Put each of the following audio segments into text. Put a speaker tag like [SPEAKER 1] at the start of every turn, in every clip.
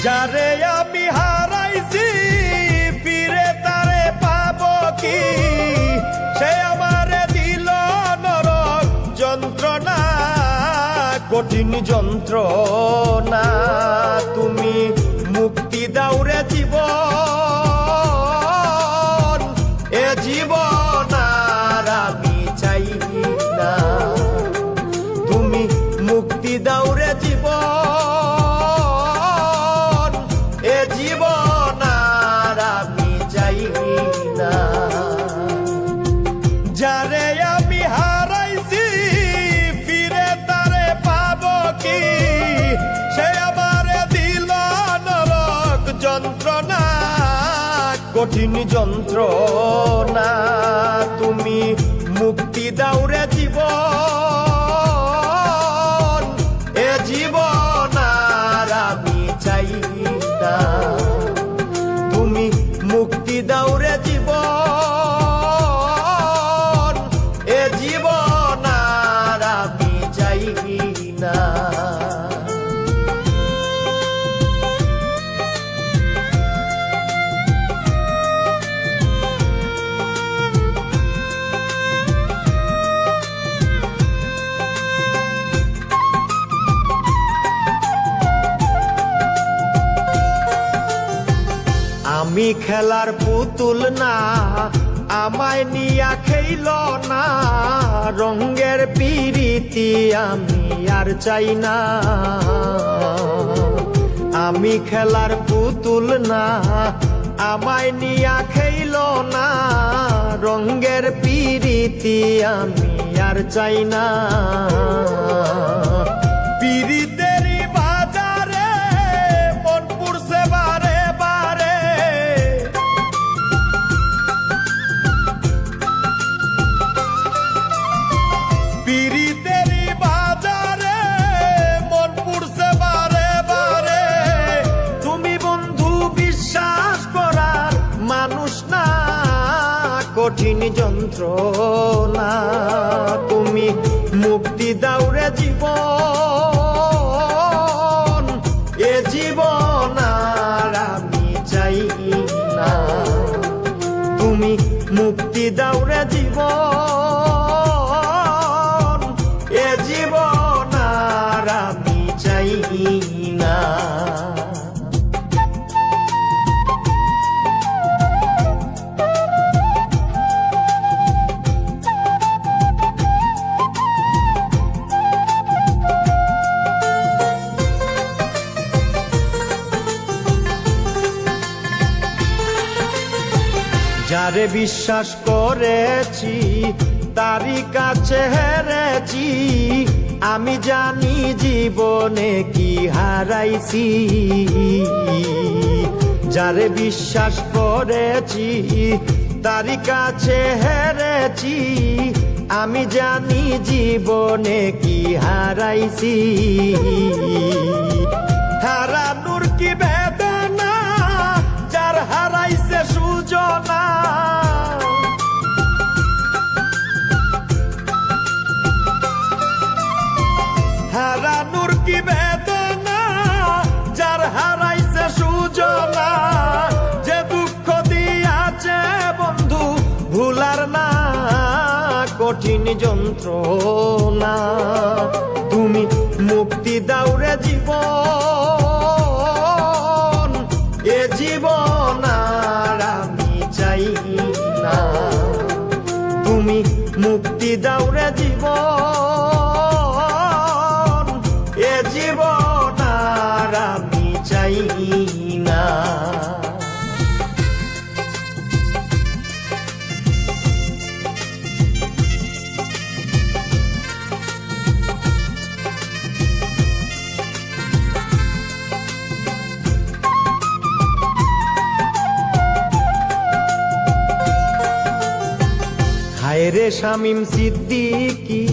[SPEAKER 1] যারে আমি হারাইছি ফিরে তারে পাবো কি, সে আমারে দিল নরক যন্ত্রণা, কঠিন যন্ত্রণা। তুমি মুক্তি দাও রে জীবন, এ জীবন আর আমি চাই না। তুমি মুক্তি দাও রে জীবন, এ জীবন আর আমি চাই না। যারে আমি হারাইছি ফিরে তারে পাবো কি, সে আমারে দিল নরক যন্ত্রণা, কঠিন যন্ত্রণা। তুমি মুক্তি দাও রে জীবন, এ জীবন আর আমি চাই না। তুমি মুক্তি দাও রে জীবন, এ জীবন আর আমি চাই না। আমি খেলার পুতুল না, আমায় নিয়া খেইল না, রঙের পিরিতি আমি আর চাই না। আমি খেলার পুতুল না, আমায় নিয়া খেইল না, রঙের পিরিতি আমি আর চাই না। পিরিতেরই বাজারে মন পুরছে বারে বারে, পিরিতেরই বাজারে মন পুরছে বারে বারে। তুমি বন্ধু বিশ্বাস করার মানুষ না, কঠিন যন্ত্রণা। তুমি মুক্তি দাও রে জীবন, এ জীবন আর আমি চাই না। তুমি মুক্তি দাও রে জীবন, এ জীবন আর আমি চাই না। যারে বিশ্বাস করেছি তারই কাছে হেরেছি, আমি জানি জীবনে কি হারাইছি। যারে বিশ্বাস করেছি তারই কাছে হেরেছি, আমি জানি জীবনে কি হারাইছি। হারানোর কি বেদনা, যার হারাইছে সুজনা। হারানোর কি বেদনা, যার হারাইছে সুজনা। যে দুঃখ দিয়াছে বন্ধু ভুলার না, কঠিন যন্ত্রণা। তুমি মুক্তি দাও রে জীবন, এ জীবন আর আমি চাই না। তুমি মুক্তি দাও রে জীবন, এ জীবন আর আমি চাই না। হায় রে শামীম সিদ্দিকী,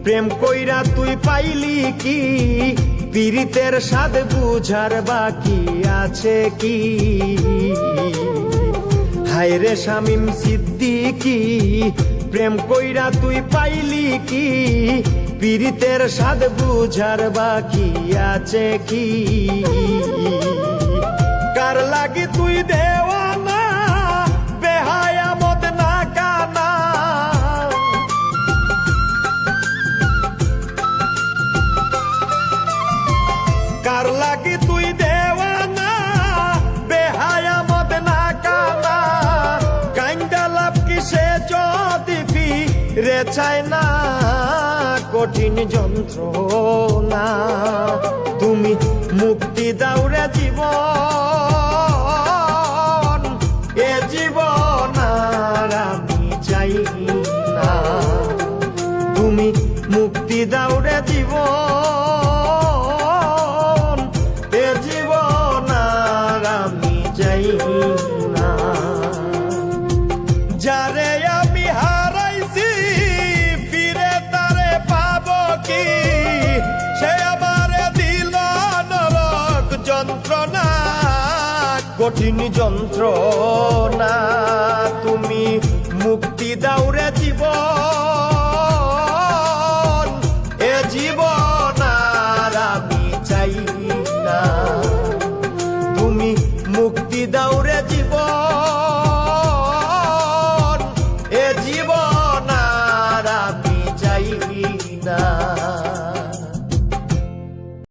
[SPEAKER 1] প্রেম কইরা তুই পাইলি কি, পীড়িতের স্বাদ বুঝার বাকি আছে কি। হায় রে শামীম সিদ্দিকী, প্রেম কইরা তুই পাইলি কি, পীড়িতের স্বাদ বুঝার বাকি আছে কি। চায় না কঠিন যন্ত্রণা তুমি মুক্তি দাও রে জীবন এ জীবন আর আমি চাই না তুমি মুক্তি দাও রে জীবন এ জীবন আর আমি চাই না যারে আমি হারাইছি ফিরে তারে পাবো কি সে আমারে দিল নরক যন্ত্রণা কঠিন যন্ত্রণা তুমি মুক্তি দাও রে জীবন এ জীবন আর আমি চাই না তুমি মুক্তি দাও রে জীবন এ জীবন